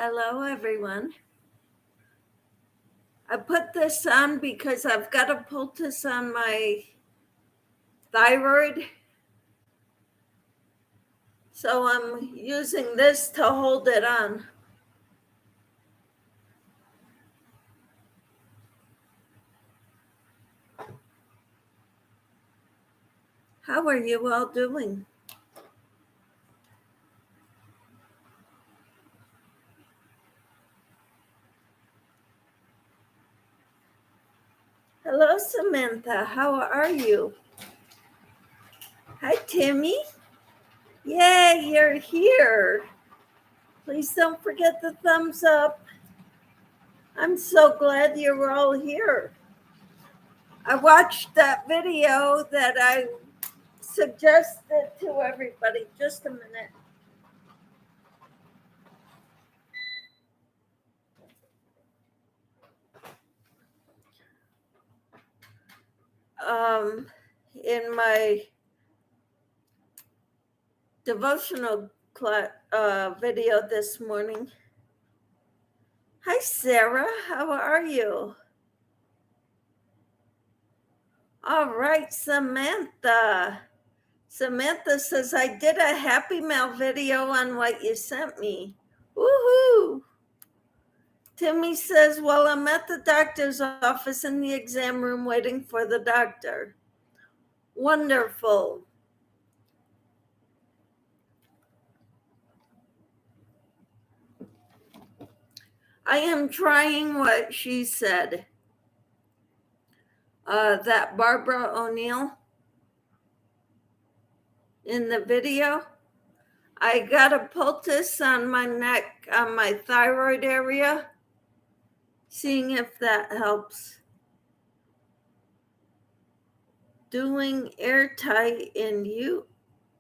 Hello, everyone. I put this on because I've got a poultice on my thyroid. So I'm using this to hold it on. How are you all doing? Hello, Samantha. How are you? Hi, Timmy. Yay, you're here. Please don't forget the thumbs up. I'm so glad you're all here. I watched that video that I suggested to everybody. Just a minute. In my devotional video this morning. Hi, Sarah. How are you? All right, Samantha. Samantha says, I did a Happy Mail video on what you sent me. Woohoo! Timmy says, well, I'm at the doctor's office in the exam room waiting for the doctor. Wonderful. I am trying what she said. That Barbara O'Neill in the video. I got a poultice on my neck, on my thyroid area, seeing if that helps. Doing airtight in you.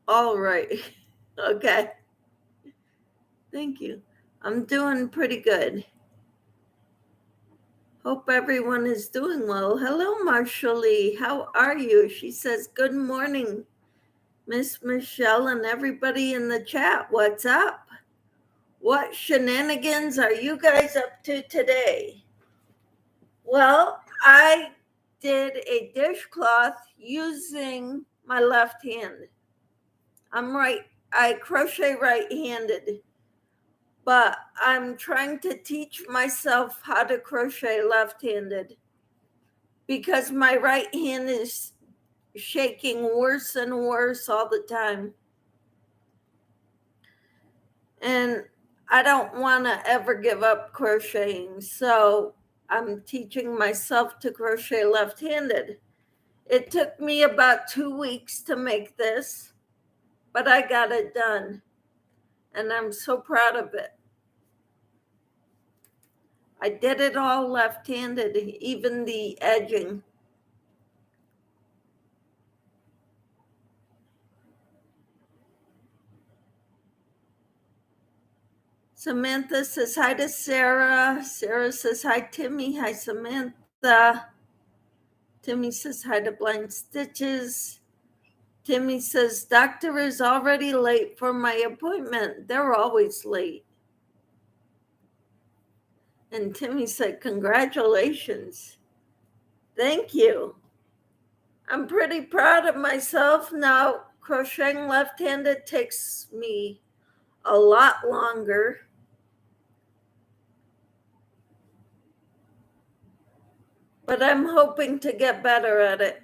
All right. Okay. Thank you. I'm doing pretty good. Hope everyone is doing well. Hello, Marshall. How are you? She says, good morning, Miss Michelle and everybody in the chat. What's up? What shenanigans are you guys up to today? Well, I did a dishcloth using my left hand. I crochet right-handed, but I'm trying to teach myself how to crochet left-handed because my right hand is shaking worse and worse all the time. And I don't want to ever give up crocheting, so I'm teaching myself to crochet left-handed. It took me about 2 weeks to make this, but I got it done, and I'm so proud of it. I did it all left-handed, even the edging. Samantha says hi to Sarah. Sarah says hi, Timmy. Hi, Samantha. Timmy says hi to Blind Stitches. Timmy says, doctor is already late for my appointment. They're always late. And Timmy said, congratulations. Thank you. I'm pretty proud of myself now. Crocheting left-handed takes me a lot longer. But I'm hoping to get better at it.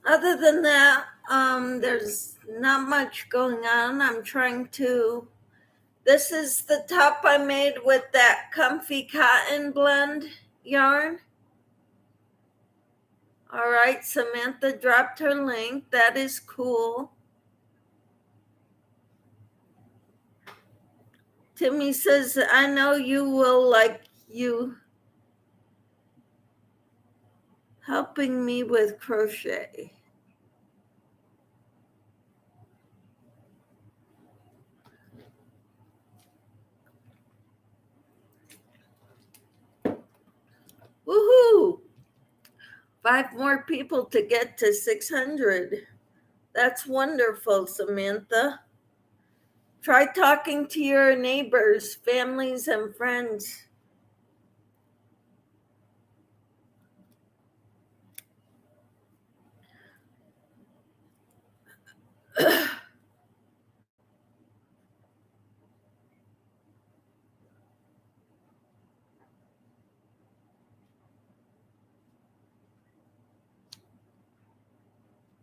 Other than that, there's not much going on. I'm trying to, this is the top I made with that comfy cotton blend yarn. All right, Samantha dropped her link. That is cool. Timmy says, I know you will like you helping me with crochet. Woohoo! 5 more people to get to 600. That's wonderful, Samantha. Try talking to your neighbors, families, and friends.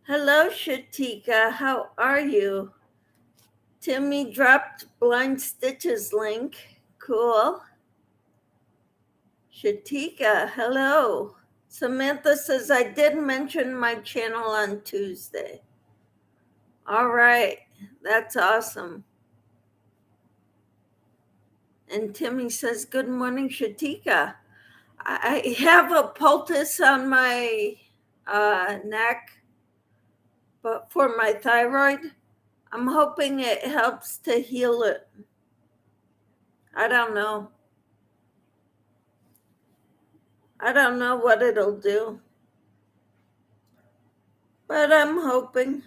Hello, Shatika. How are you? Timmy dropped Blind Stitches link. Cool. Shatika, hello. Samantha says, I did mention my channel on Tuesday. All right. That's awesome. And Timmy says, good morning, Shatika. I have a poultice on my neck, but for my thyroid, I'm hoping it helps to heal it. I don't know. I don't know what it'll do, but I'm hoping.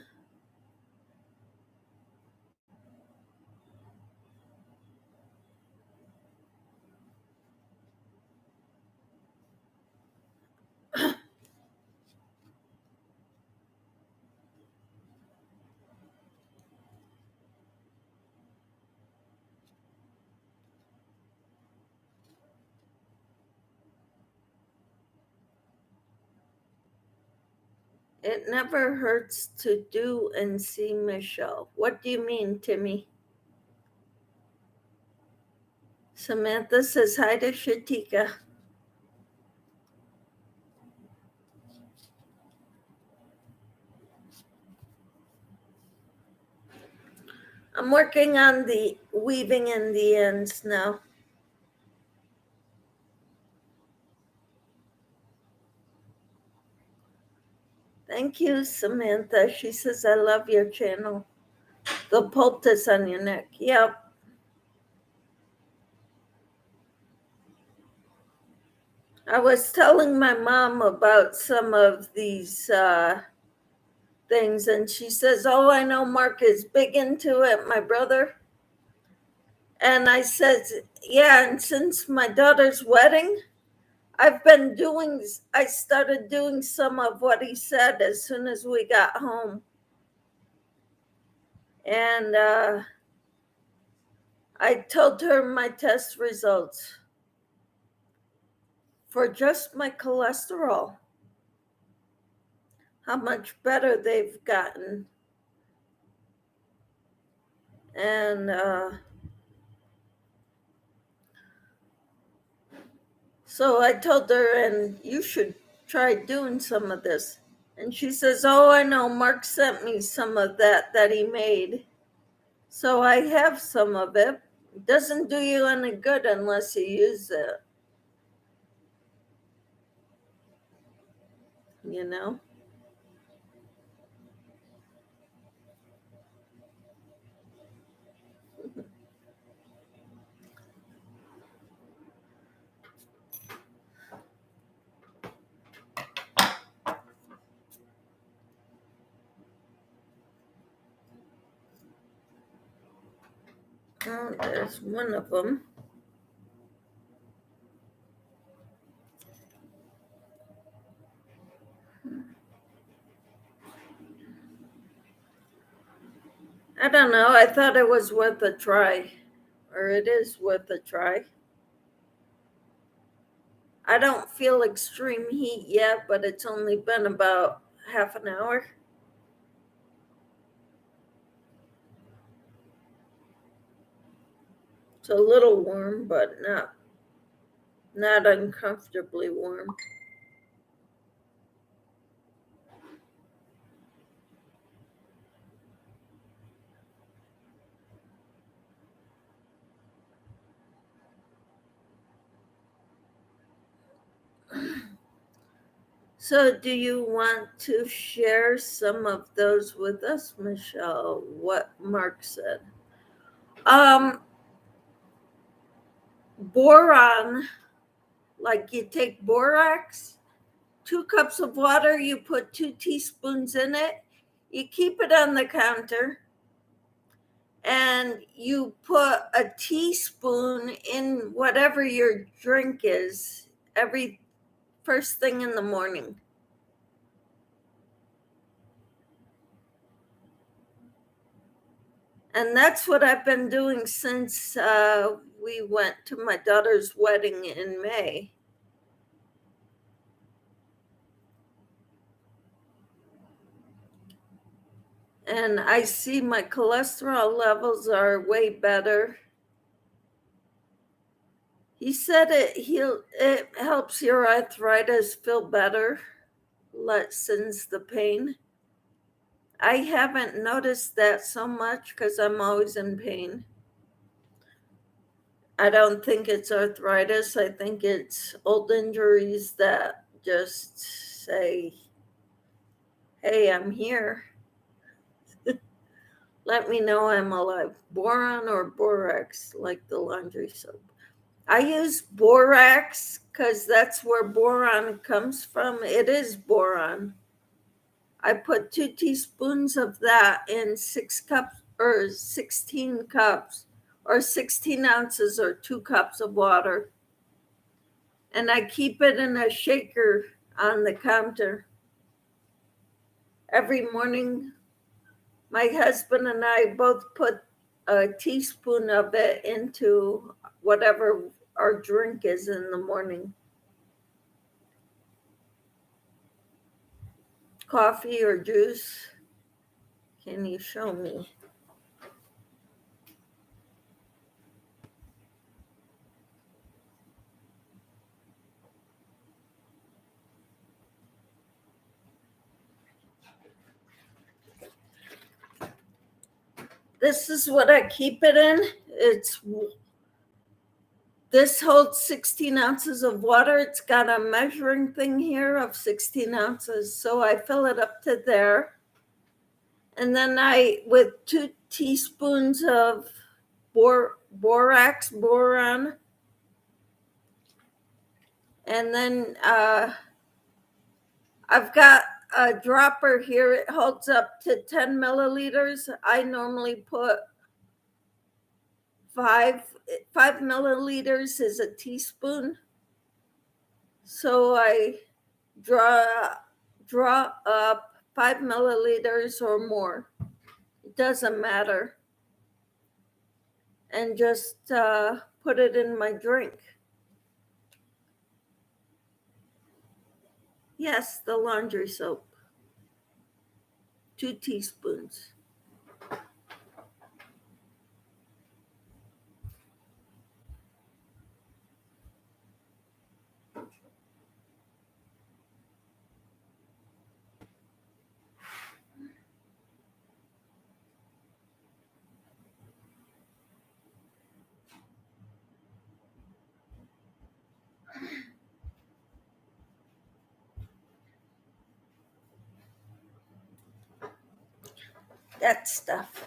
It never hurts to do and see Michelle. What do you mean, Timmy? Samantha says hi to Shatika. I'm working on the weaving in the ends now. Thank you, Samantha. She says, I love your channel. The poultice on your neck. Yep. I was telling my mom about some of these things, and she says, oh, I know Mark is big into it, my brother. And I said, yeah, and since my daughter's wedding, I started doing some of what he said as soon as we got home. And I told her my test results for just my cholesterol, how much better they've gotten. And so I told her, and you should try doing some of this. And she says, oh, I know, Mark sent me some of that he made. So I have some of it. It doesn't do you any good unless you use it, you know? Oh, there's one of them. I don't know. I thought it was worth a try, or it is worth a try. I don't feel extreme heat yet, but it's only been about half an hour. It's a little warm, but not uncomfortably warm. So, do you want to share some of those with us, Michelle? What Mark said. Um, Boron, like you take borax 2 cups of water, you put 2 teaspoons in it, you keep it on the counter, and you put a teaspoon in whatever your drink is every first thing in the morning. And that's what I've been doing since we went to my daughter's wedding in May. And I see my cholesterol levels are way better. He said it helps your arthritis feel better, lessens the pain. I haven't noticed that so much because I'm always in pain. I don't think it's arthritis. I think it's old injuries that just say, hey, I'm here. Let me know I'm alive. Boron or borax, like the laundry soap. I use borax because that's where boron comes from. It is boron. I put 2 teaspoons of that in 6 cups or 16 cups or 16 ounces or 2 cups of water. And I keep it in a shaker on the counter. Every morning, my husband and I both put a teaspoon of it into whatever our drink is in the morning. Coffee or juice. Can you show me? This is what I keep it in. This holds 16 ounces of water. It's got a measuring thing here of 16 ounces. So I fill it up to there. And then with 2 teaspoons of boron. And then I've got a dropper here. It holds up to 10 milliliters. I normally put 5 milliliters is a teaspoon. So I draw up 5 milliliters or more. It doesn't matter. And just put it in my drink. Yes, the laundry soap. 2 teaspoons. That stuff.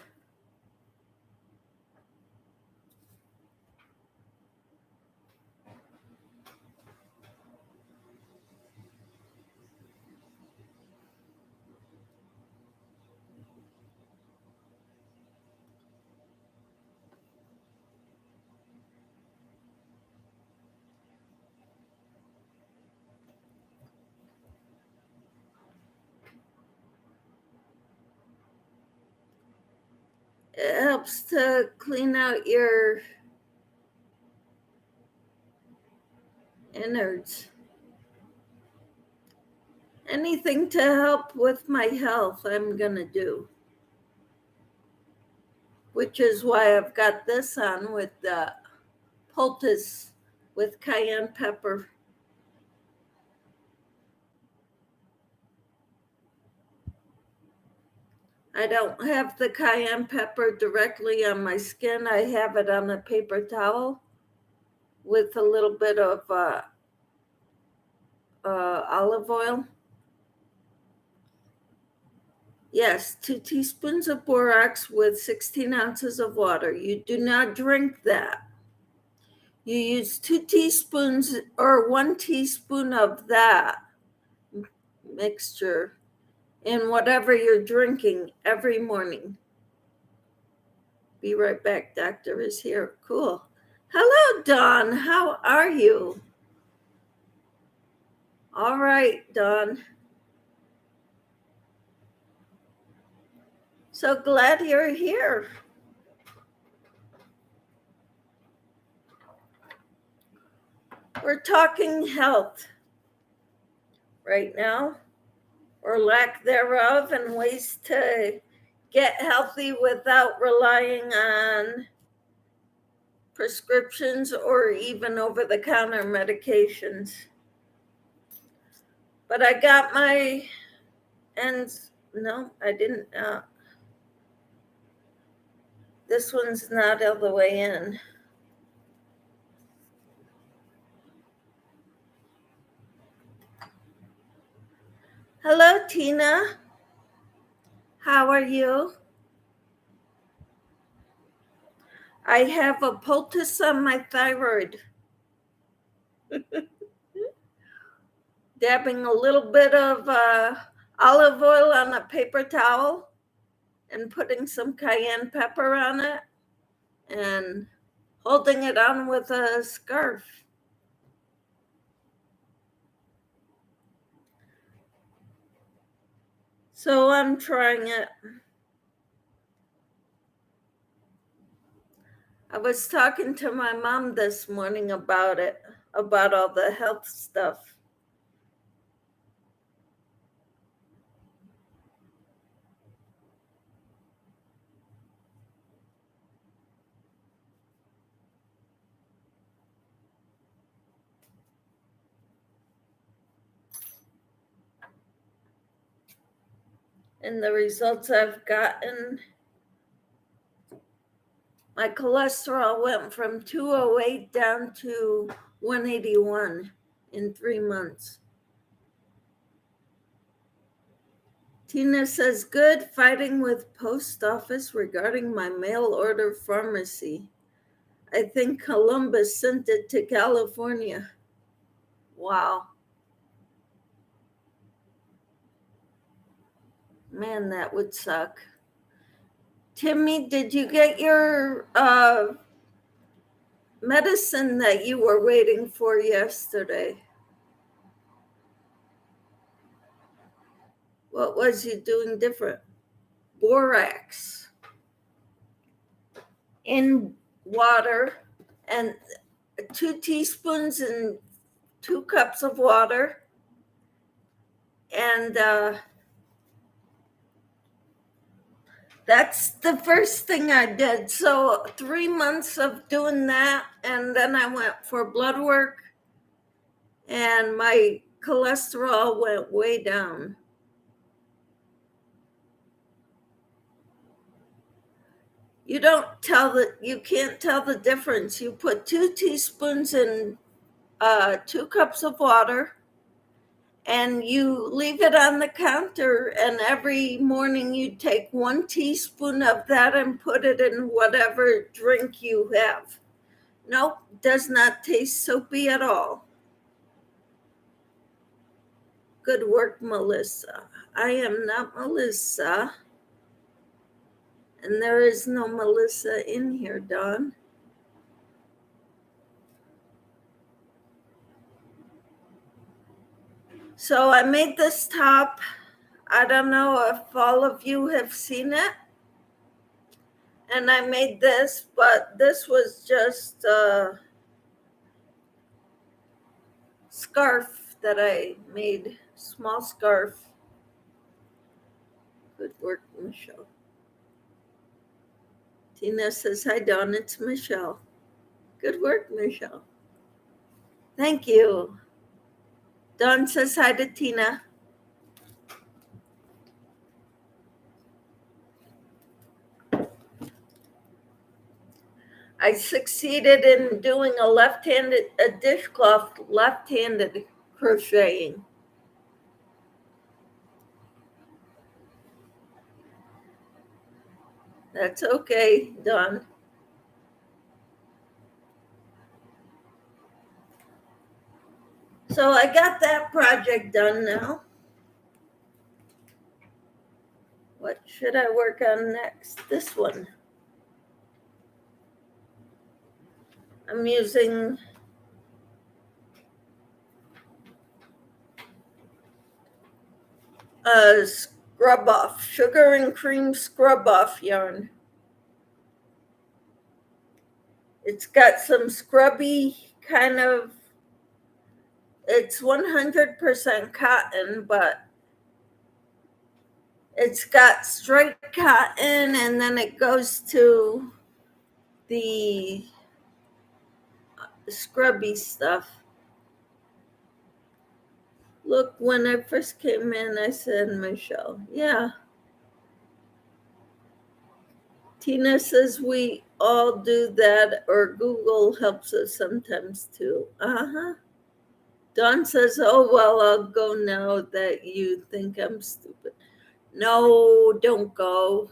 It helps to clean out your innards. Anything to help with my health, I'm going to do. Which is why I've got this on with the poultice with cayenne pepper. I don't have the cayenne pepper directly on my skin. I have it on a paper towel with a little bit of olive oil. Yes, 2 teaspoons of borax with 16 ounces of water. You do not drink that. You use 2 teaspoons or 1 teaspoon of that. mixture in whatever you're drinking every morning. Be right back. Doctor is here. Cool. Hello, Dawn. How are you? All right, Dawn. So glad you're here. We're talking health right now, or lack thereof, and ways to get healthy without relying on prescriptions or even over-the-counter medications. But I got my ends. No, I didn't. This one's not all the way in. Hello, Tina. How are you? I have a poultice on my thyroid. Dabbing a little bit of olive oil on a paper towel and putting some cayenne pepper on it and holding it on with a scarf. So I'm trying it. I was talking to my mom this morning about it, about all the health stuff. And the results I've gotten, my cholesterol went from 208 down to 181 in 3 months. Tina says, good, fighting with post office regarding my mail order pharmacy. I think Columbus sent it to California. Wow. Man, that would suck. Timmy, did you get your medicine that you were waiting for yesterday? What was you doing different? Borax in water and 2 teaspoons in 2 cups of water. And that's the first thing I did. So 3 months of doing that. And then I went for blood work and my cholesterol went way down. You can't tell the difference. You put 2 teaspoons in 2 cups of water and you leave it on the counter, and every morning you take 1 teaspoon of that and put it in whatever drink you have. Nope, does not taste soapy at all. Good work, Melissa. I am not Melissa. And there is no Melissa in here, Dawn. So I made this top. I don't know if all of you have seen it. And I made this, but this was just a scarf that I made, small scarf. Good work, Michelle. Tina says, hi, Dawn, it's Michelle. Good work, Michelle. Thank you. Dawn says hi to Tina. I succeeded in doing a dishcloth left-handed crocheting. That's okay, Dawn. So I got that project done now. What should I work on next? This one. I'm using a scrub off, sugar and cream scrub off yarn. It's got some scrubby kind of, it's 100% cotton, but it's got straight cotton, and then it goes to the scrubby stuff. Look, when I first came in, I said, Michelle, yeah. Tina says we all do that, or Google helps us sometimes too. Uh-huh. Dawn says, oh, well, I'll go now that you think I'm stupid. No, don't go.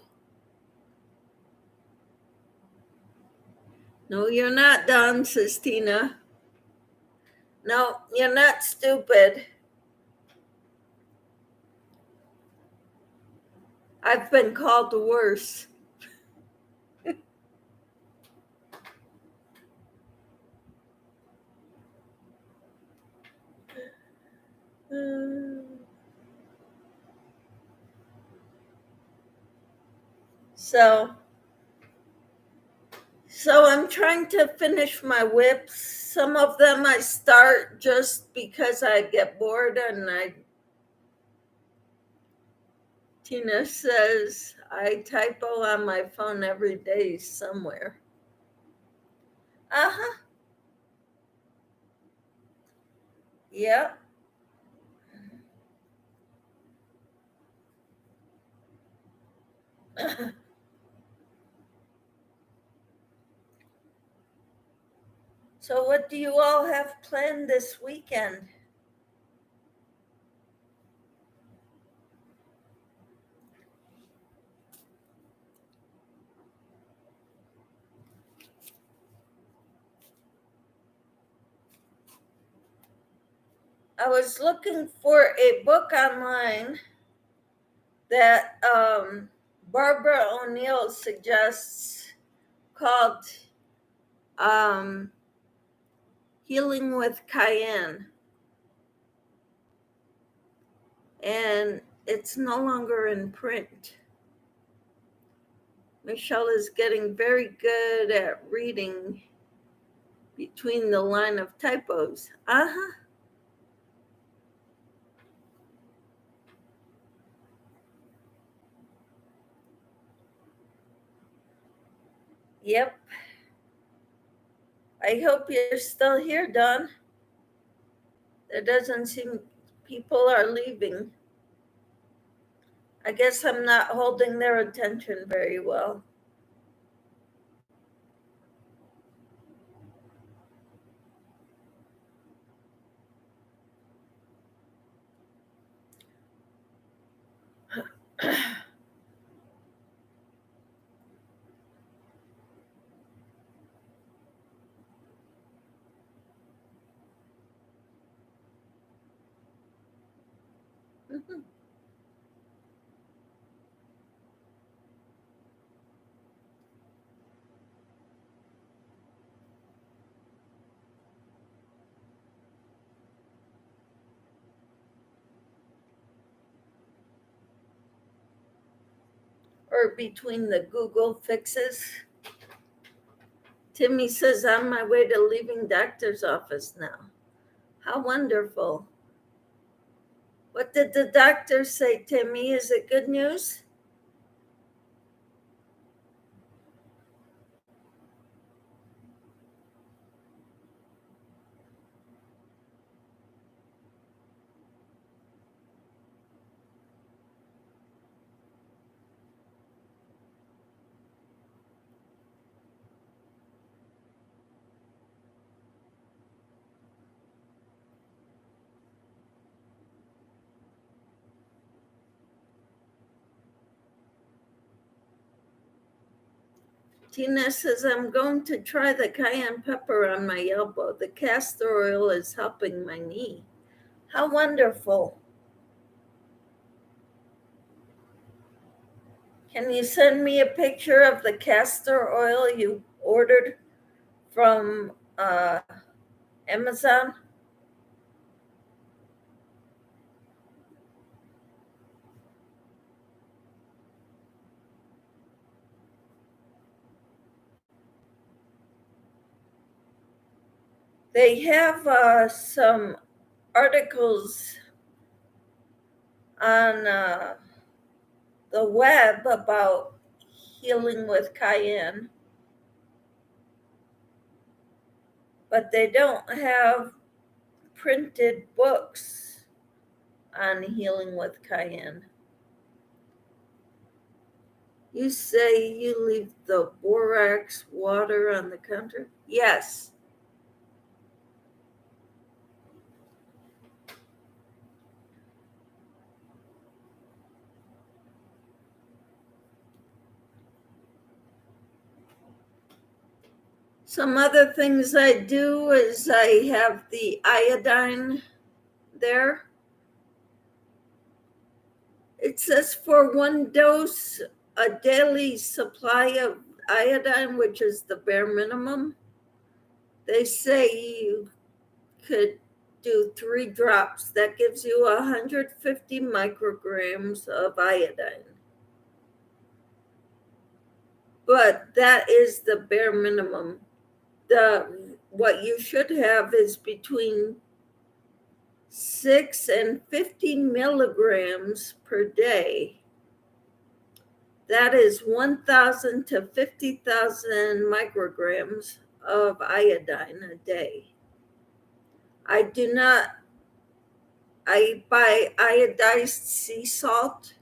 No, you're not, Dawn, says Tina. No, you're not stupid. I've been called worse. So I'm trying to finish my whips. Some of them I start just because I get bored, and Tina says I typo on my phone every day somewhere. Uh-huh. Yep. So what do you all have planned this weekend? I was looking for a book online that Barbara O'Neill suggests called Healing with Cayenne. And it's no longer in print. Michelle is getting very good at reading between the line of typos. Uh-huh. Yep. I hope you're still here, Don. There doesn't seem people are leaving. I guess I'm not holding their attention very well. Or between the Google fixes. Timmy says, on my way to leaving doctor's office now. How wonderful. What did the doctor say, Timmy? Is it good news? Tina says, I'm going to try the cayenne pepper on my elbow. The castor oil is helping my knee. How wonderful. Can you send me a picture of the castor oil you ordered from Amazon? They have some articles on the web about healing with cayenne, but they don't have printed books on healing with cayenne. You say you leave the borax water on the counter? Yes. Some other things I do is I have the iodine there. It says for one dose, a daily supply of iodine, which is the bare minimum. They say you could do 3 drops. That gives you 150 micrograms of iodine. But that is the bare minimum. What you should have is between 6 and 15 milligrams per day. That is 1,000 to 50,000 micrograms of iodine a day. I buy iodized sea salt.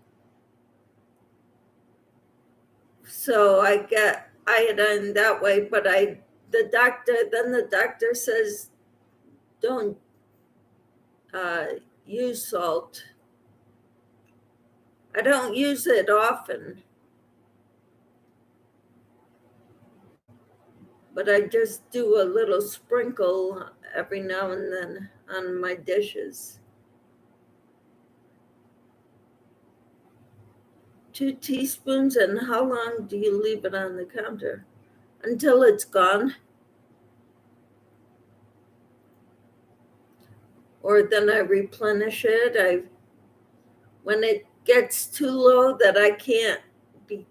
So I get iodine that way, but the doctor says don't use salt. I don't use it often, but I just do a little sprinkle every now and then on my dishes. 2 teaspoons, and how long do you leave it on the counter? Until it's gone? Or then I replenish it. When it gets too low that I can't be.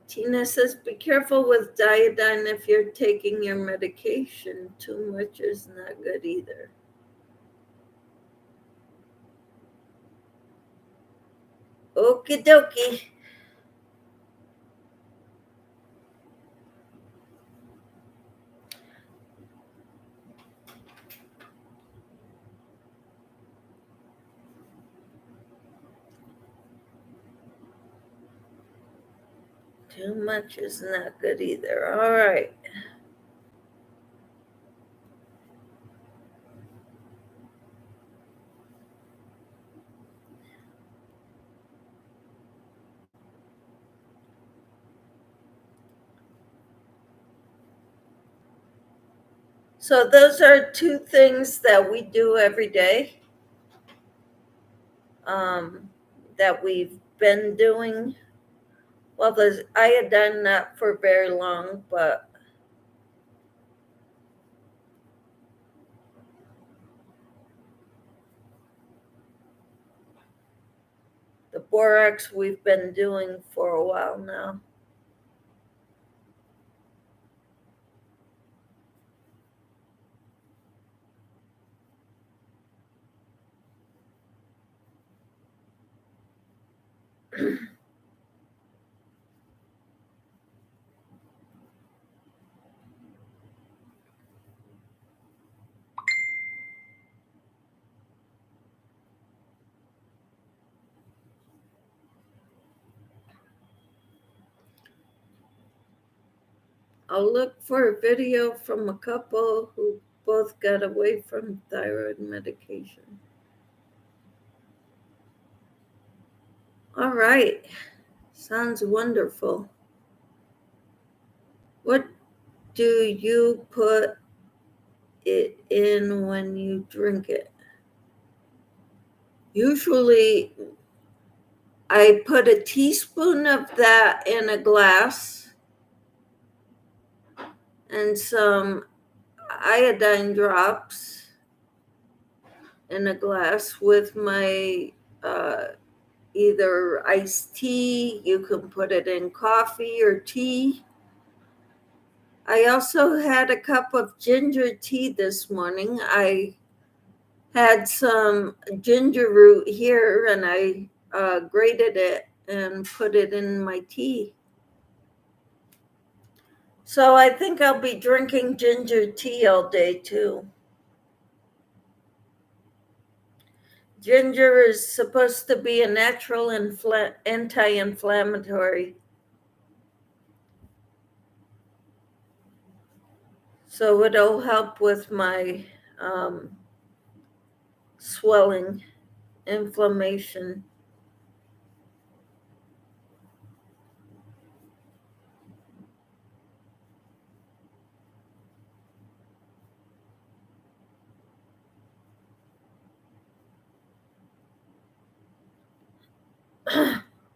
Tina says, be careful with iodine if you're taking your medication. Too much is not good either. Okie dokie. Too much is not good either. All right. So those are 2 things that we do every day, that we've been doing. Well, there's iodine not for very long, but the borax we've been doing for a while now. I'll look for a video from a couple who both got away from thyroid medication. All right. Sounds wonderful. What do you put it in when you drink it? Usually I put a teaspoon of that in a glass and some iodine drops in a glass with my either iced tea. You can put it in coffee or tea. I also had a cup of ginger tea this morning. I had some ginger root here and I grated it and put it in my tea. So I think I'll be drinking ginger tea all day too. Ginger is supposed to be a natural anti-inflammatory. So it'll help with my swelling, inflammation.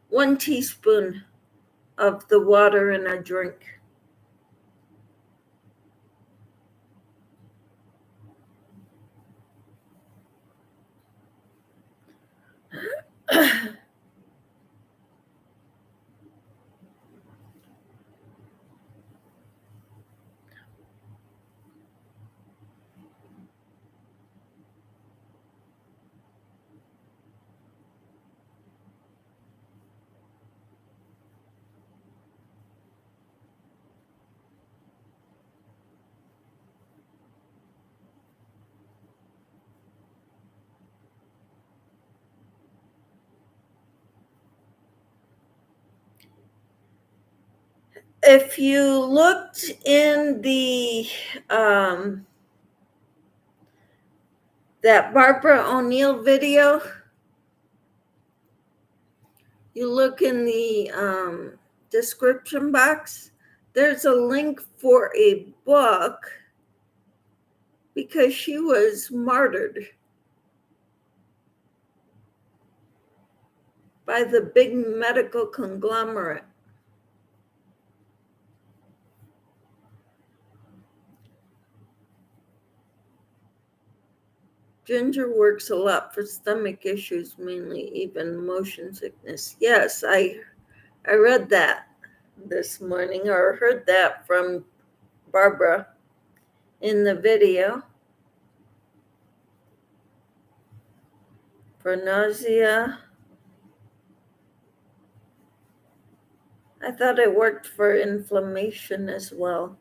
One teaspoon of the water in a drink. If you looked in the that Barbara O'Neill video, you look in the description box, there's a link for a book because she was martyred by the big medical conglomerate. Ginger works a lot for stomach issues, mainly even motion sickness. Yes, I read that this morning or heard that from Barbara in the video. For nausea. I thought it worked for inflammation as well.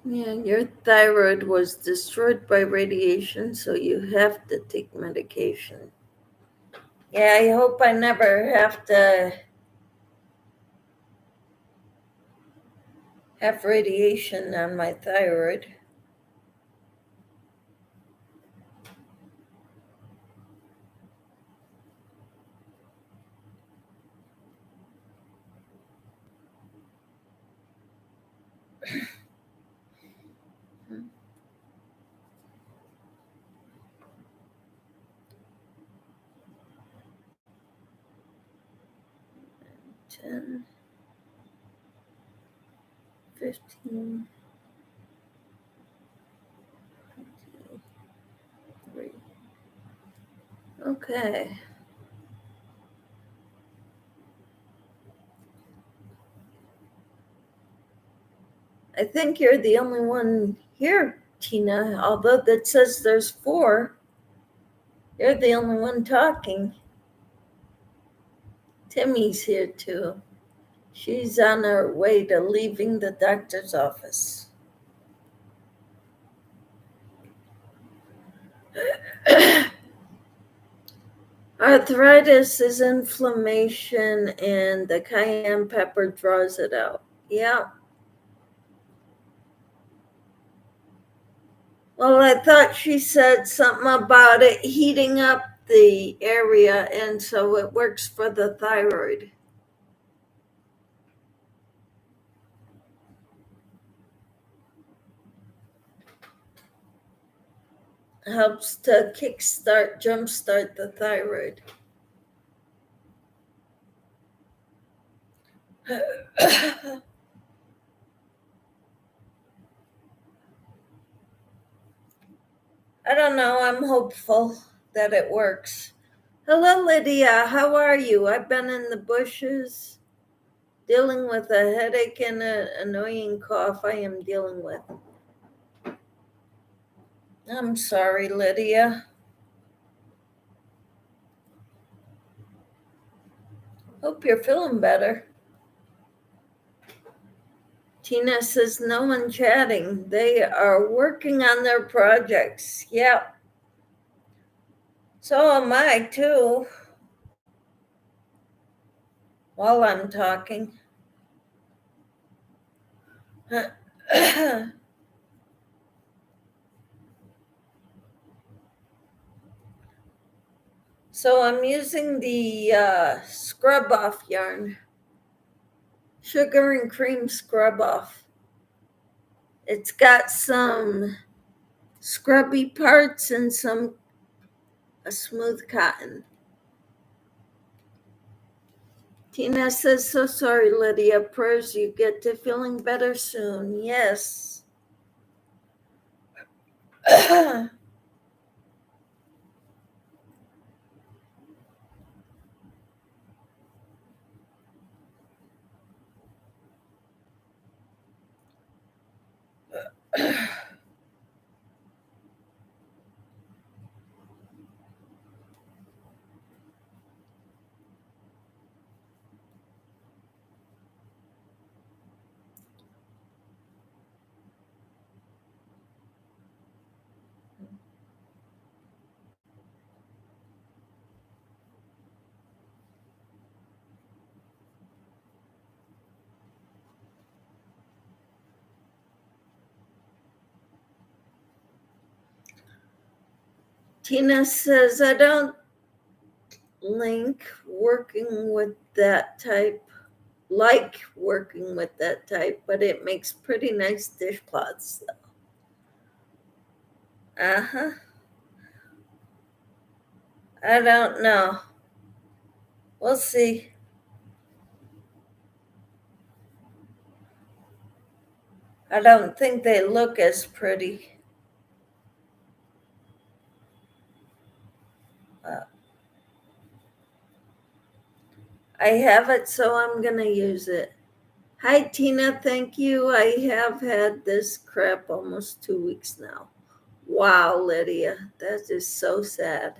Yeah, your thyroid was destroyed by radiation, so you have to take medication. Yeah, I hope I never have to have radiation on my thyroid. Ten, 15, 23. Okay. I think you're the only one here, Tina, although that says there's 4. You're the only one talking. Timmy's here too. She's on her way to leaving the doctor's office. Arthritis is inflammation, and the cayenne pepper draws it out. Yeah. Well, I thought she said something about it heating up the area, and so it works for the thyroid. Helps to jumpstart the thyroid. I don't know. I'm hopeful that it works. Hello, Lydia. How are you? I've been in the bushes dealing with a headache and an annoying cough I am dealing with. I'm sorry, Lydia. Hope you're feeling better. Tina says no one chatting. They are working on their projects. Yep. So am I too. While I'm talking. So I'm using the scrub off yarn. Sugar and cream scrub off. It's got some scrubby parts and a smooth cotton. Tina says, so sorry, Lydia. Prayers you get to feeling better soon. Yes. Tina says, I don't working with that type, but it makes pretty nice dishcloths. Uh-huh. I don't know. We'll see. I don't think they look as pretty. I have it, so I'm going to use it. Hi, Tina. Thank you. I have had this crap almost 2 weeks now. Wow, Lydia. That is so sad.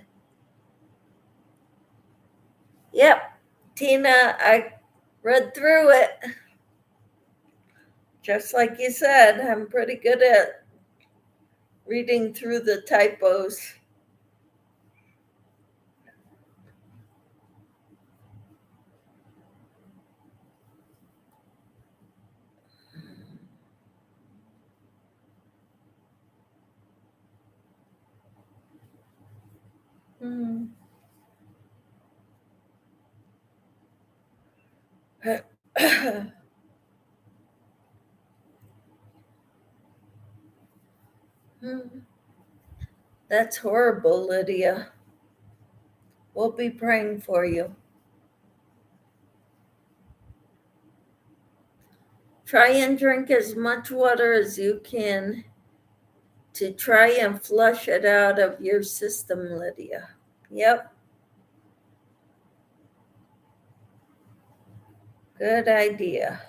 Yep. Tina, I read through it. Just like you said, I'm pretty good at reading through the typos. Hmm. That's horrible, Lydia. We'll be praying for you. Try and drink as much water as you can to try and flush it out of your system, Lydia. Yep. Good idea.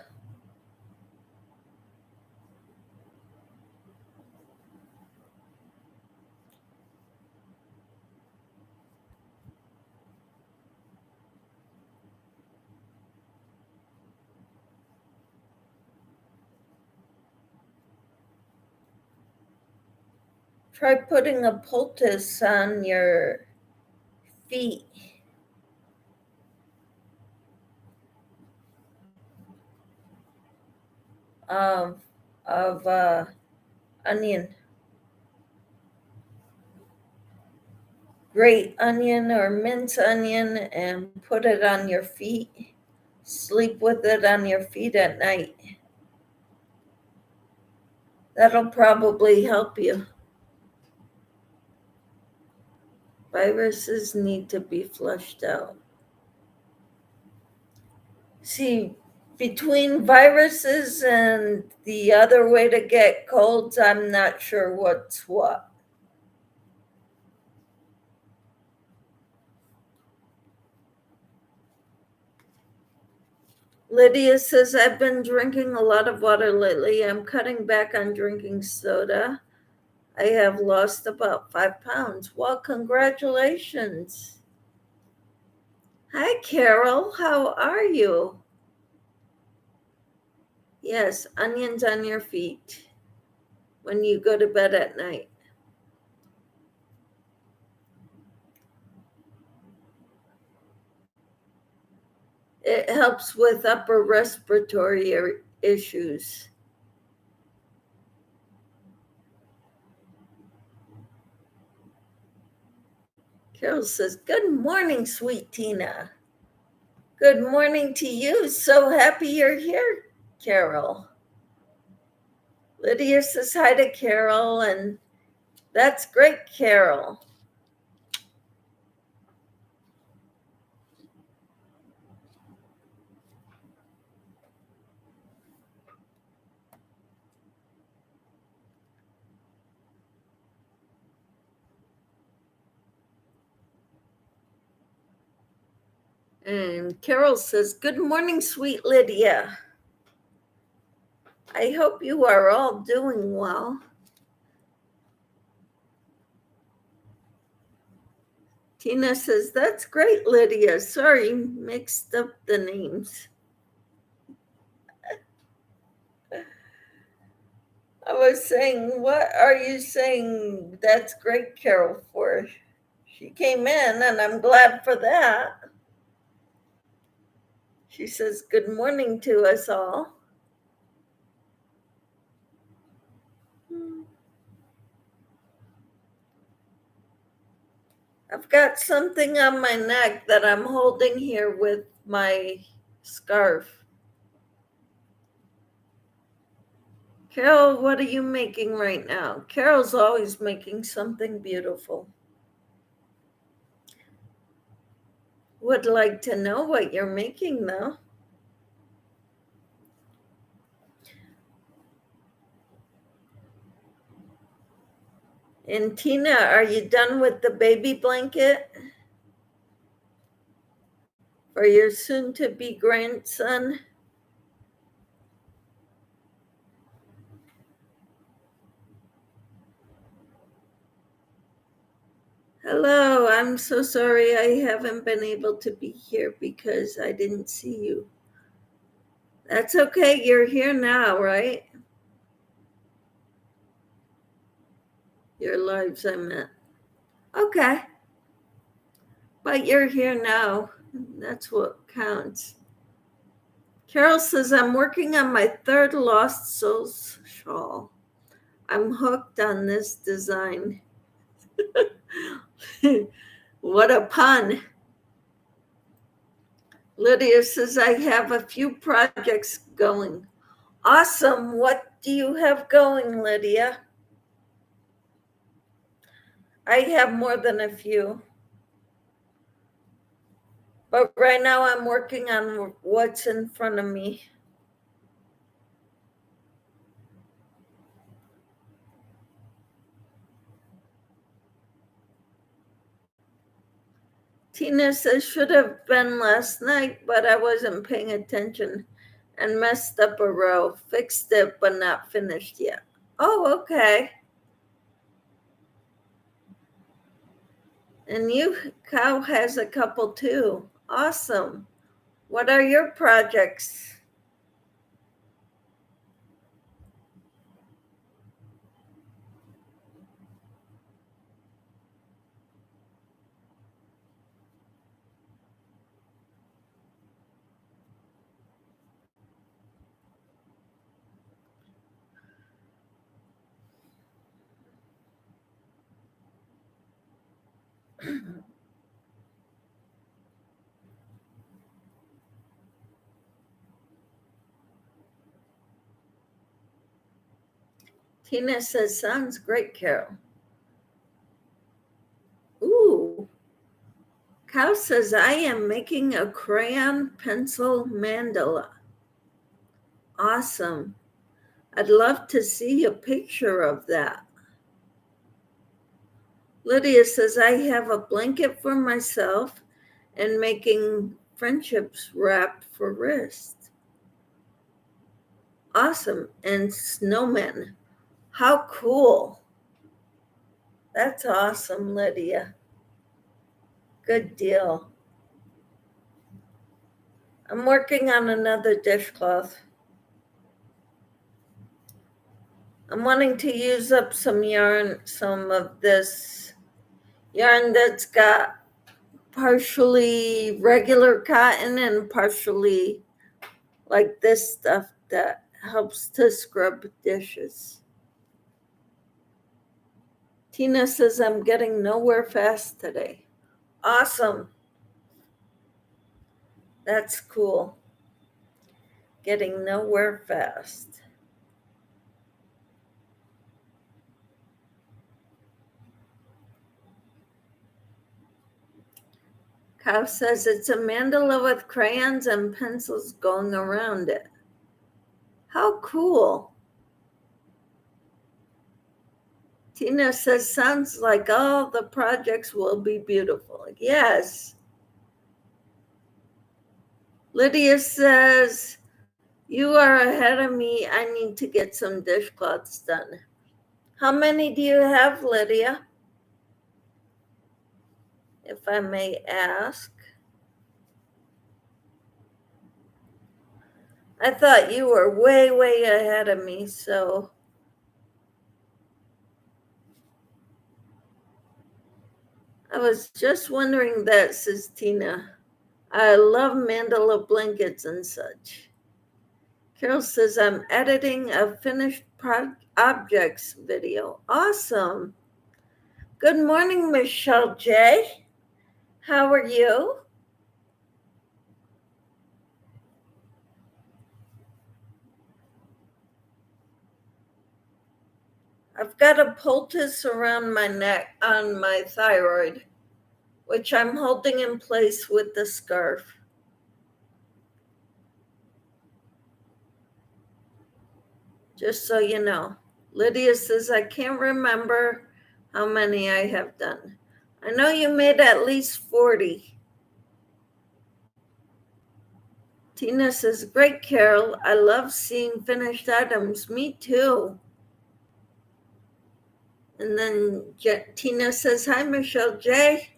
Try putting a poultice on your feet. Of onion. Grate onion or mince onion and put it on your feet. Sleep with it on your feet at night. That'll probably help you. Viruses need to be flushed out. See, between viruses and the other way to get colds, I'm not sure what's what. Lydia says, I've been drinking a lot of water lately. I'm cutting back on drinking soda. I have lost about 5 pounds. Well, congratulations. Hi, Carol. How are you? Yes, onions on your feet when you go to bed at night. It helps with upper respiratory issues. Carol says, good morning, sweet Tina. Good morning to you. So happy you're here, Carol. Lydia says hi to Carol, and that's great, Carol. And Carol says, good morning, sweet Lydia. I hope you are all doing well. Tina says, that's great, Lydia. Sorry, mixed up the names. I was saying, what are you saying that's great, Carol, for? She came in, and I'm glad for that. She says, good morning to us all. I've got something on my neck that I'm holding here with my scarf. Carol, what are you making right now? Carol's always making something beautiful. Would like to know what you're making, though. And Tina, are you done with the baby blanket for your soon-to-be grandson? Hello, I'm so sorry I haven't been able to be here because I didn't see you. That's okay, you're here now, right? Your lives, I meant. Okay. But you're here now. That's what counts. Carol says, I'm working on my third Lost Souls shawl. I'm hooked on this design. What a pun. Lydia says, I have a few projects going. Awesome. What do you have going, Lydia? I have more than a few. But right now I'm working on what's in front of me. Tina says, should have been last night, but I wasn't paying attention and messed up a row. Fixed it, but not finished yet. Oh, okay. And you, Cow, has a couple too. Awesome. What are your projects? Tina says, sounds great, Carol. Ooh. Cow says, I am making a crayon pencil mandala. Awesome. I'd love to see a picture of that. Lydia says, I have a blanket for myself and making friendships wrap for wrist. Awesome. And snowmen. How cool. That's awesome, Lydia. Good deal. I'm working on another dishcloth. I'm wanting to use up some yarn, some of this yarn that's got partially regular cotton and partially like this stuff that helps to scrub dishes. Tina says, I'm getting nowhere fast today. Awesome. That's cool. Getting nowhere fast. Cow says it's a mandala with crayons and pencils going around it. How cool. Tina says, sounds like all the projects will be beautiful. Yes. Lydia says, you are ahead of me. I need to get some dishcloths done. How many do you have, Lydia? If I may ask. I thought you were way, way ahead of me, so. I was just wondering that, says Tina. I love mandala blankets and such. Carol says, I'm editing a finished objects video. Awesome. Good morning, Michelle J. How are you? I've got a poultice around my neck on my thyroid, which I'm holding in place with the scarf. Just so you know. Lydia says, I can't remember how many I have done. I know you made at least 40. Tina says, great, Carol. I love seeing finished items. Me too. And then Tina says, hi, Michelle J.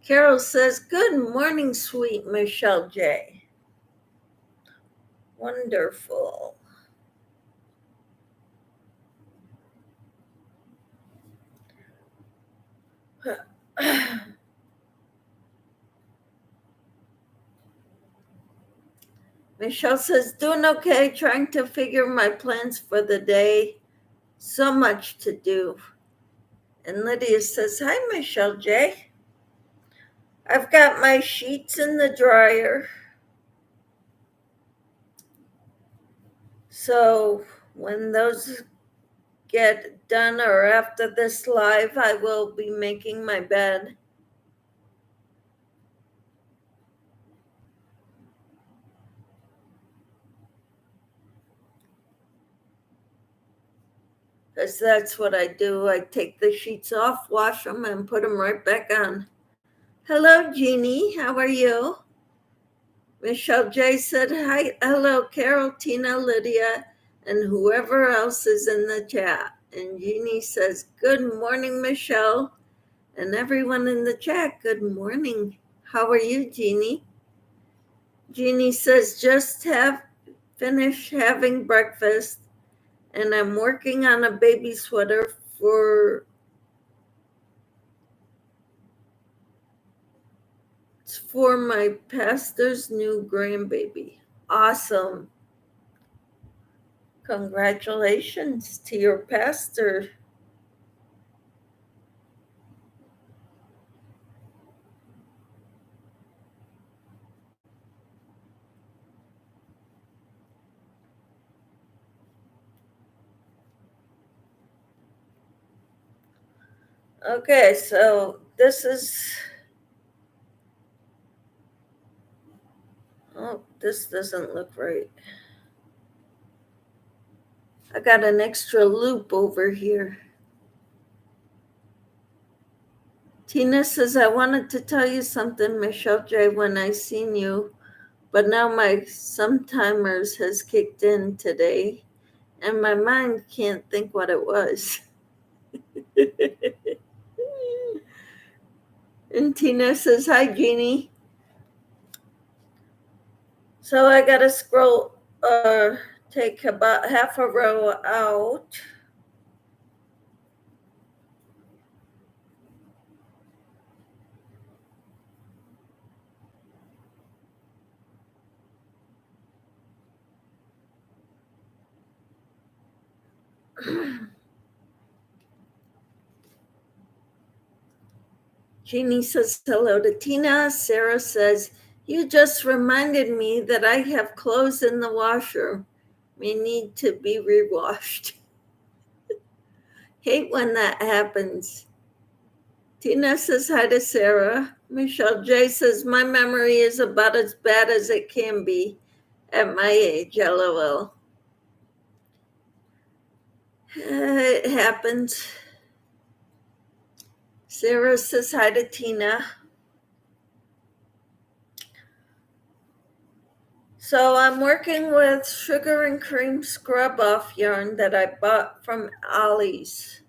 Carol says, good morning, sweet Michelle J. Wonderful. Michelle says, doing okay, trying to figure my plans for the day. So much to do. And Lydia says, hi, Michelle J. I've got my sheets in the dryer. So when those get done or after this live, I will be making my bed. Because that's what I do. I take the sheets off, wash them, and put them right back on. Hello, Jeannie. How are you? Michelle J said, hi, hello, Carol, Tina, Lydia, and whoever else is in the chat. And Jeannie says, good morning, Michelle. And everyone in the chat, good morning. How are you, Jeannie? Jeannie says, just have finished having breakfast, and I'm working on a baby sweater for my pastor's new grandbaby. Awesome. Congratulations to your pastor. Okay, so this is, oh, this doesn't look right. I got an extra loop over here. Tina says, I wanted to tell you something, Michelle J, when I seen you, but now my sometimers has kicked in today, and my mind can't think what it was. And Tina says, hi, Jeannie. So I got to scroll, take about half a row out. Jeannie says hello to Tina. Sarah says, you just reminded me that I have clothes in the washer. May need to be rewashed. Hate when that happens. Tina says hi to Sarah. Michelle J says, my memory is about as bad as it can be at my age, LOL. It happens. Sarah says hi to Tina. So I'm working with sugar and cream scrub off yarn that I bought from Ollie's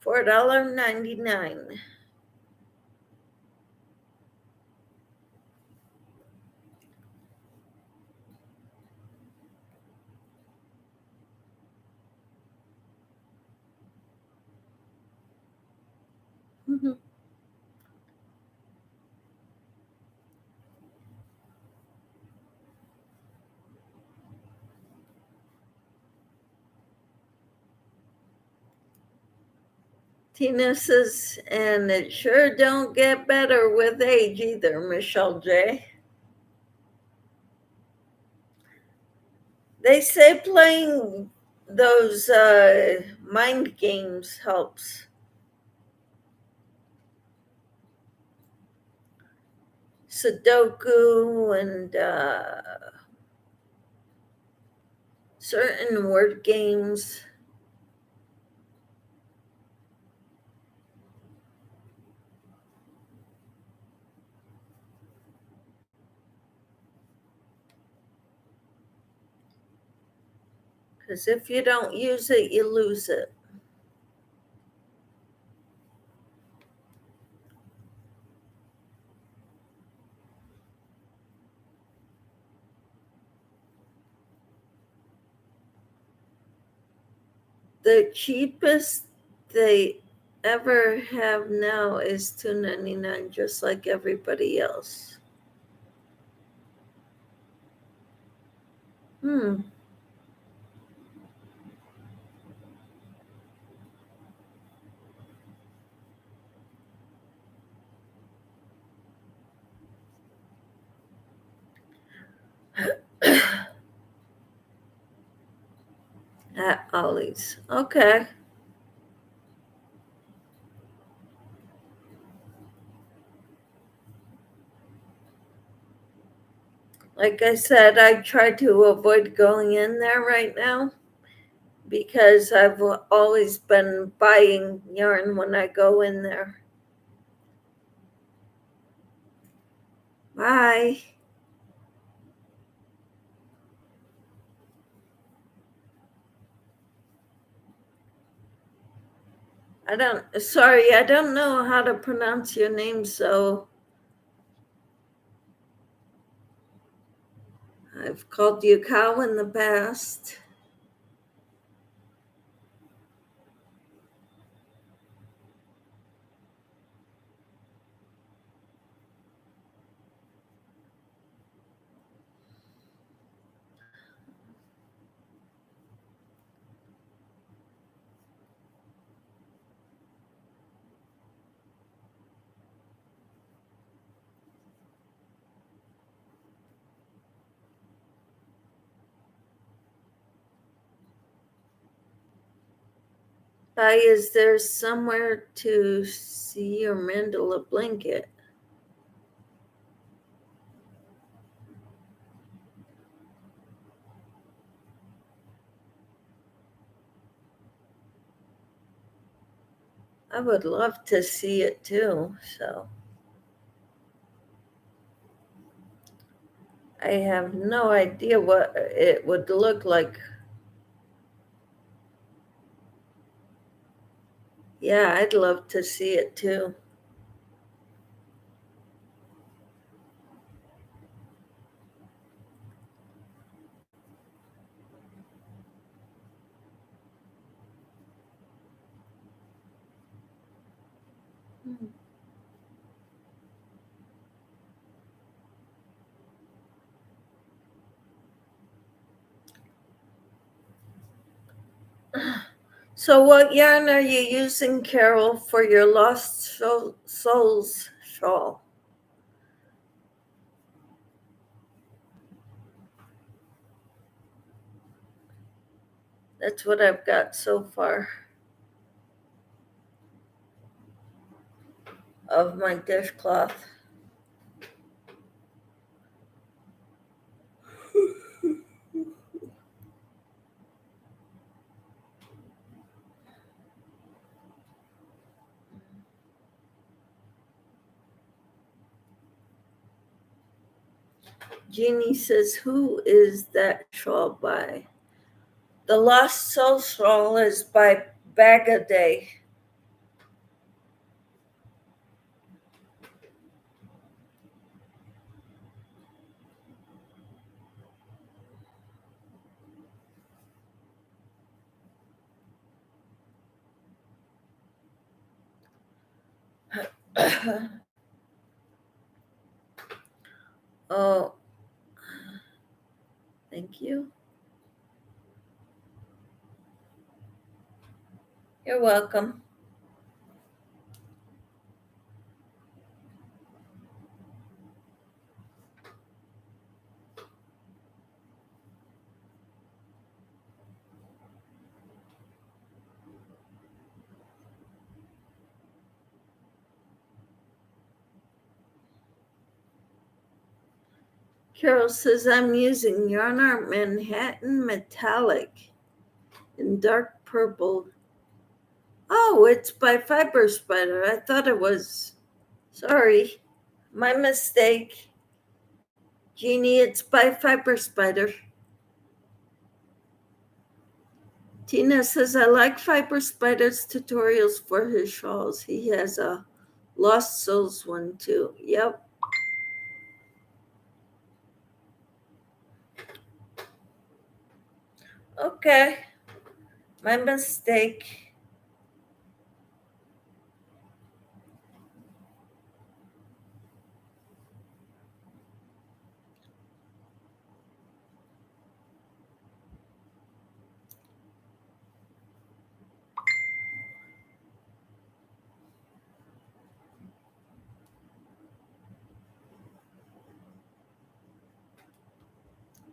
for $1.99. Tina says, and it sure don't get better with age either, Michelle J. They say playing those mind games helps. Sudoku and certain word games. Because if you don't use it, you lose it. The cheapest they ever have now is $2.99, just like everybody else. At Ollie's. Okay. Like I said, I try to avoid going in there right now because I've always been buying yarn when I go in there. Bye. I don't know how to pronounce your name, so I've called you cow in the past. Is there somewhere to see your mandala blanket? I would love to see it too. So I have no idea what it would look like. Yeah, I'd love to see it too. So, what yarn are you using, Carol, for your Lost Souls shawl? That's what I've got so far of my dishcloth. Jeannie says, who is that shawl by? The Lost Soul shawl is by Bag a Day. Oh, thank you. You're welcome. Carol says, I'm using Yarn Art Manhattan Metallic in dark purple. Oh, it's by Fiber Spider. I thought it was. Sorry, my mistake. Jeannie, it's by Fiber Spider. Tina says, I like Fiber Spider's tutorials for his shawls. He has a Lost Souls one too. Yep. Okay, my mistake.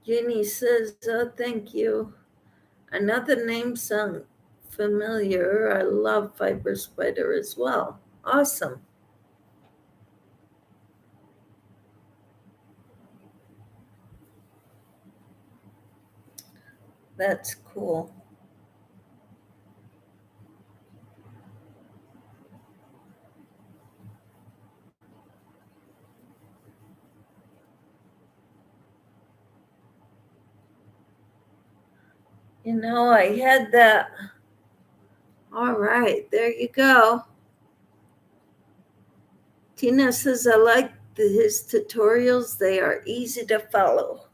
Jeannie says, oh, thank you. Another name sound familiar. I love Fiber Spider as well. Awesome. That's cool. You know, I had that. All right, there you go. Tina says, I like his tutorials. They are easy to follow.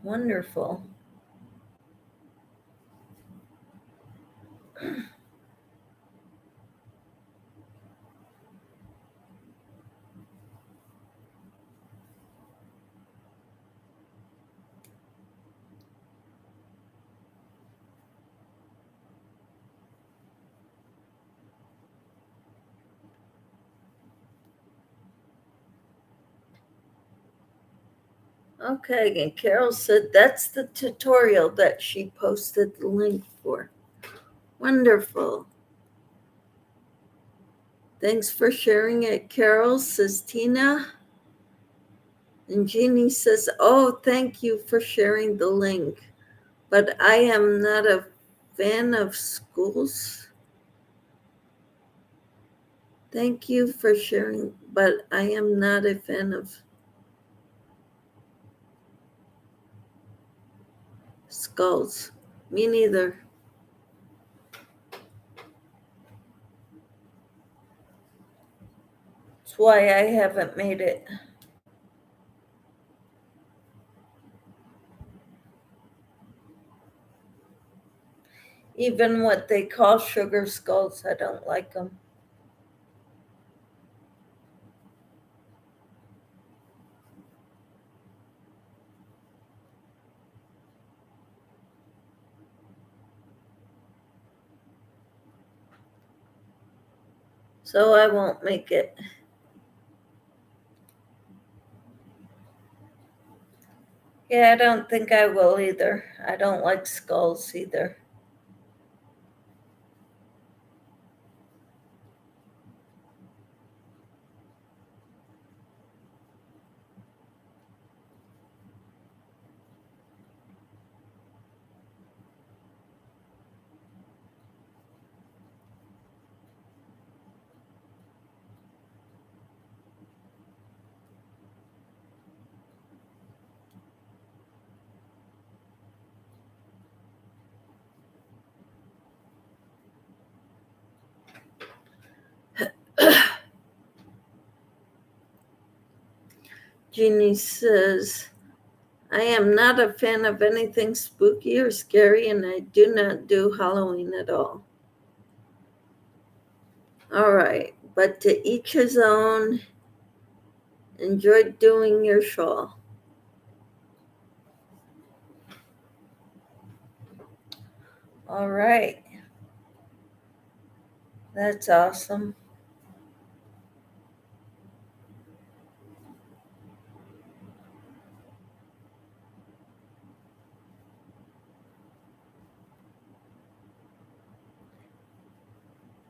Wonderful. Okay, and Carol said that's the tutorial that she posted the link for. Wonderful. Thanks for sharing it, Carol, says Tina. And Jeannie says, oh, thank you for sharing the link. But I am not a fan of schools. Thank you for sharing, but I am not a fan of skulls. Me neither. That's why I haven't made it. Even what they call sugar skulls, I don't like them. So I won't make it. Yeah, I don't think I will either. I don't like skulls either. Jeannie says, I am not a fan of anything spooky or scary, and I do not do Halloween at all. All right, but to each his own. Enjoy doing your shawl. All right. That's awesome.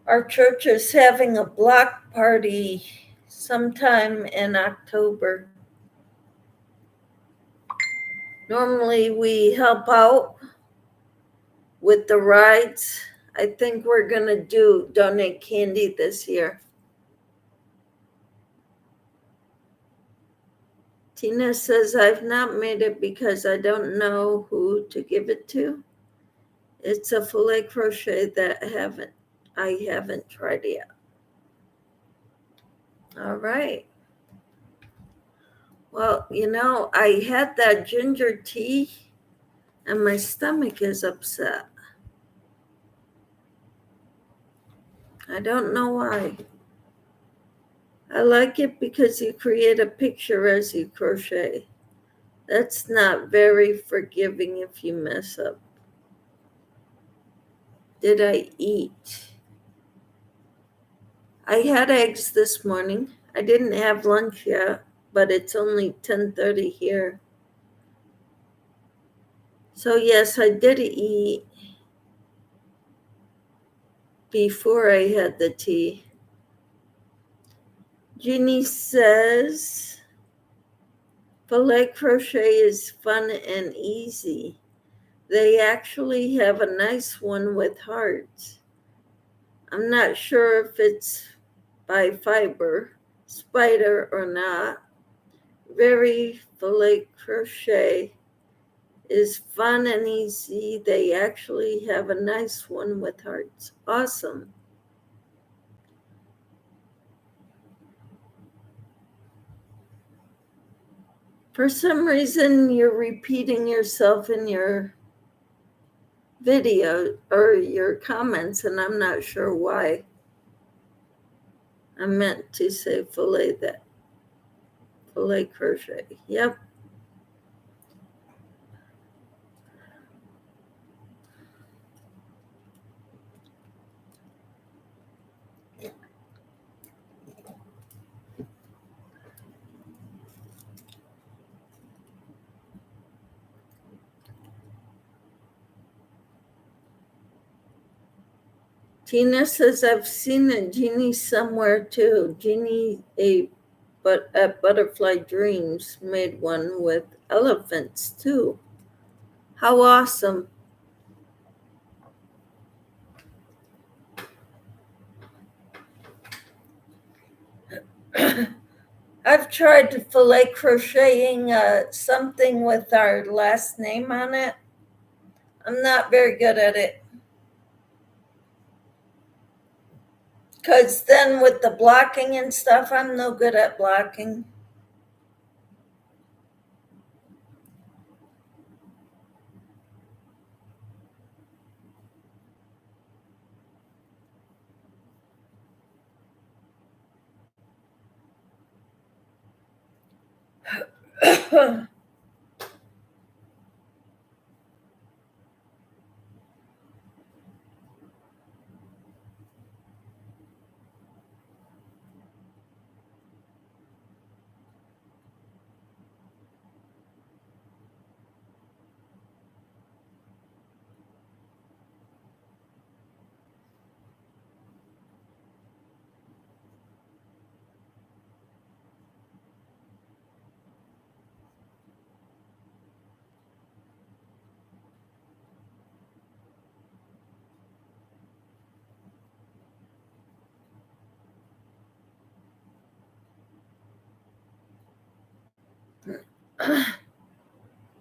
Our church is having a block party sometime in October. Normally we help out with the rides. I think we're going to donate candy this year. Tina says, I've not made it because I don't know who to give it to. It's a filet crochet that I haven't tried yet. All right. Well, I had that ginger tea and my stomach is upset. I don't know why. I like it because you create a picture as you crochet. That's not very forgiving if you mess up. Did I eat? I had eggs this morning. I didn't have lunch yet, but it's only 10:30 here. So yes, I did eat before I had the tea. Jeannie says, filet crochet is fun and easy. They actually have a nice one with hearts. I'm not sure if it's by spider or not. Very filet crochet is fun and easy. They actually have a nice one with hearts. Awesome. For some reason, you're repeating yourself in your video or your comments, and I'm not sure why. I meant to say filet crochet. Yep. Tina says, I've seen a genie somewhere too. Genie at Butterfly Dreams made one with elephants too. How awesome. I've tried fillet crocheting something with our last name on it. I'm not very good at it. Because then with the blocking and stuff, I'm no good at blocking.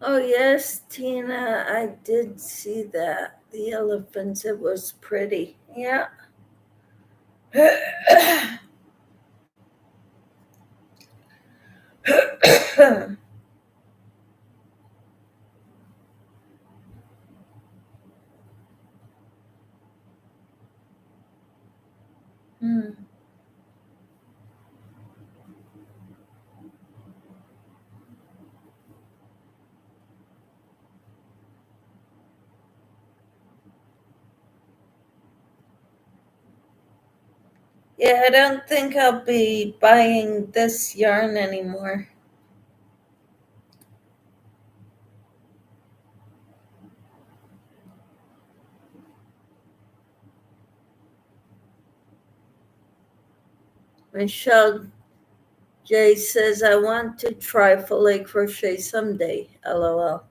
Oh, yes, Tina, I did see that. The elephants, it was pretty. Yeah. Hmm. Yeah, I don't think I'll be buying this yarn anymore. Michelle J says, I want to try fillet crochet someday. LOL.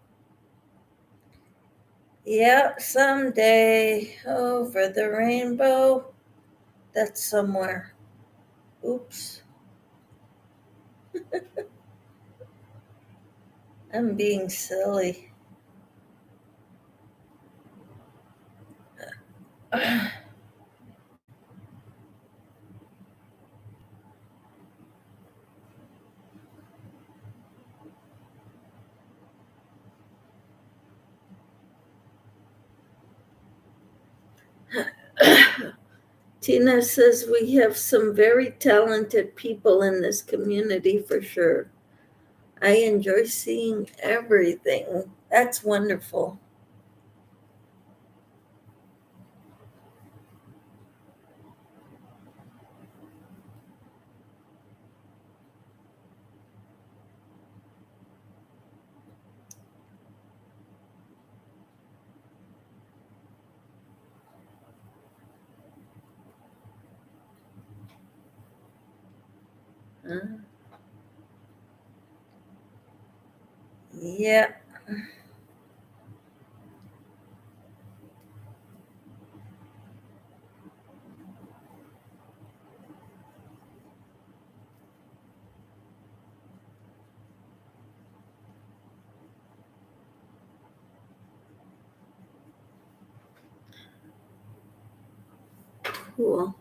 Yep, someday over the rainbow. That's somewhere. Oops. I'm being silly. Tina says, we have some very talented people in this community for sure. I enjoy seeing everything. That's wonderful. Uh, yeah. Cool.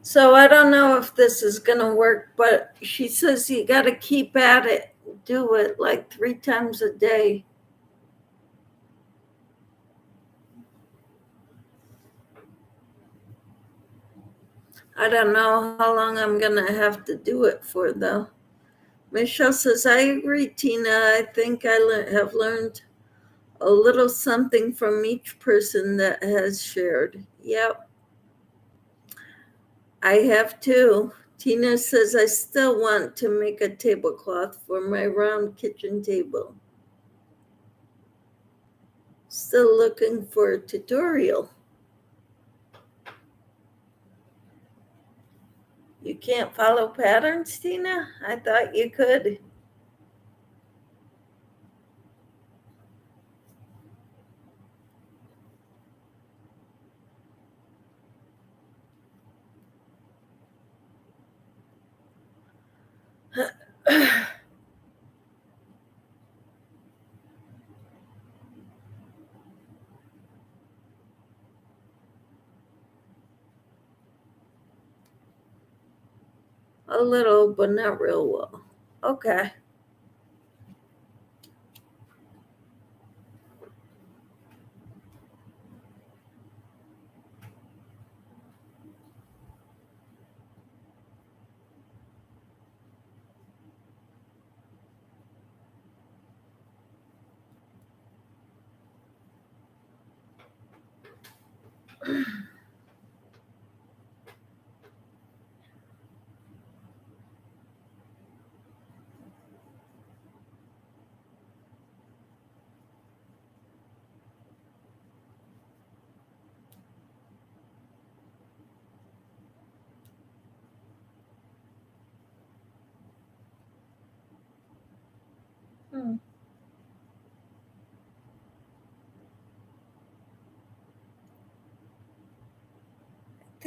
So I don't know if this is going to work, but she says you got to keep at it. Do it like 3 times a day. I don't know how long I'm going to have to do it for, though. Michelle says, I agree, Tina. I think I have learned A little something from each person that has shared. Yep, I have too. Tina says, I still want to make a tablecloth for my round kitchen table. Still looking for a tutorial. You can't follow patterns, Tina? I thought you could. A little, but not real well. Okay.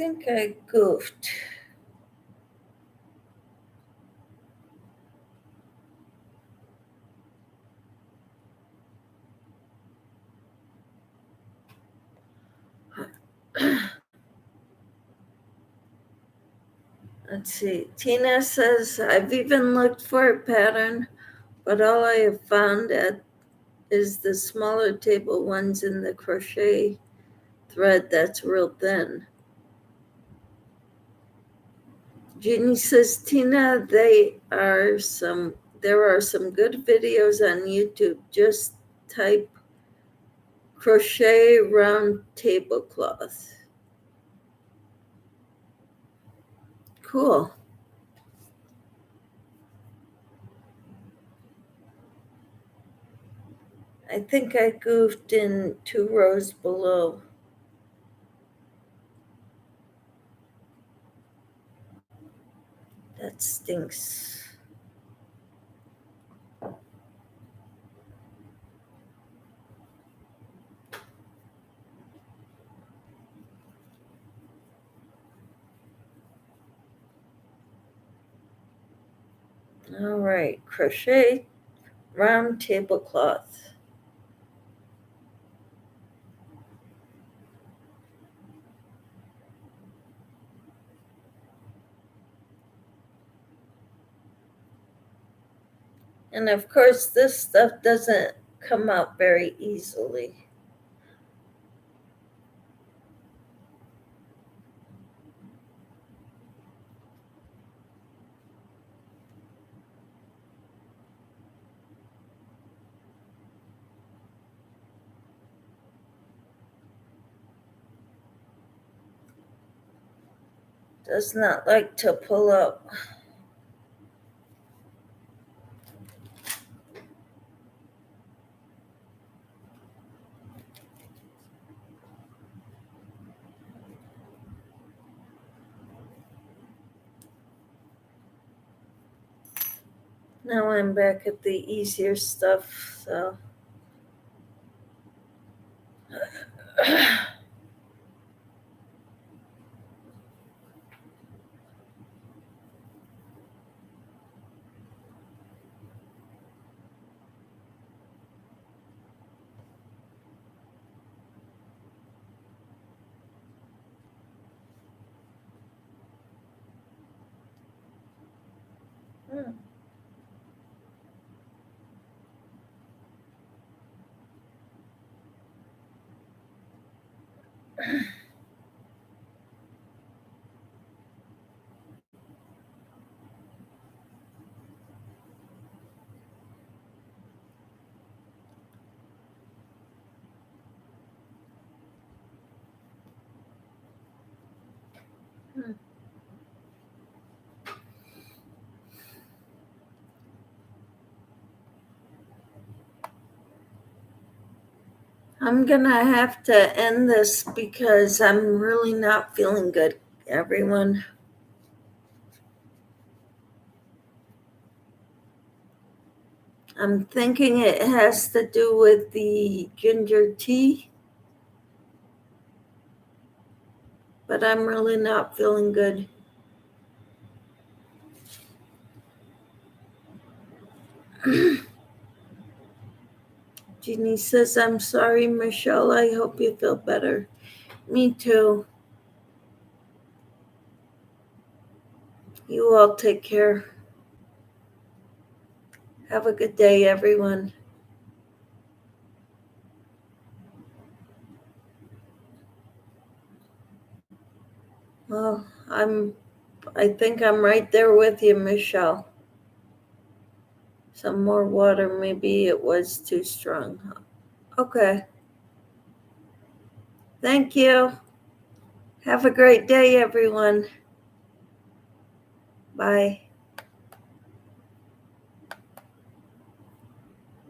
I think I goofed. Let's see. Tina says, I've even looked for a pattern, but all I have found is the smaller table ones in the crochet thread that's real thin. Jeannie says, Tina, there are some good videos on YouTube. Just type crochet round tablecloth. Cool. I think I goofed in 2 rows below. That stinks. All right, crochet round tablecloth. And of course, this stuff doesn't come out very easily. Does not like to pull up. Now I'm back at the easier stuff, so. Hmm. I'm gonna have to end this because I'm really not feeling good, everyone. I'm thinking it has to do with the ginger tea, but I'm really not feeling good. Jeannie says, I'm sorry, Michelle. I hope you feel better. Me too. You all take care. Have a good day, everyone. Well, I think I'm right there with you, Michelle. Some more water, maybe it was too strong. Okay. Thank you. Have a great day, everyone. Bye.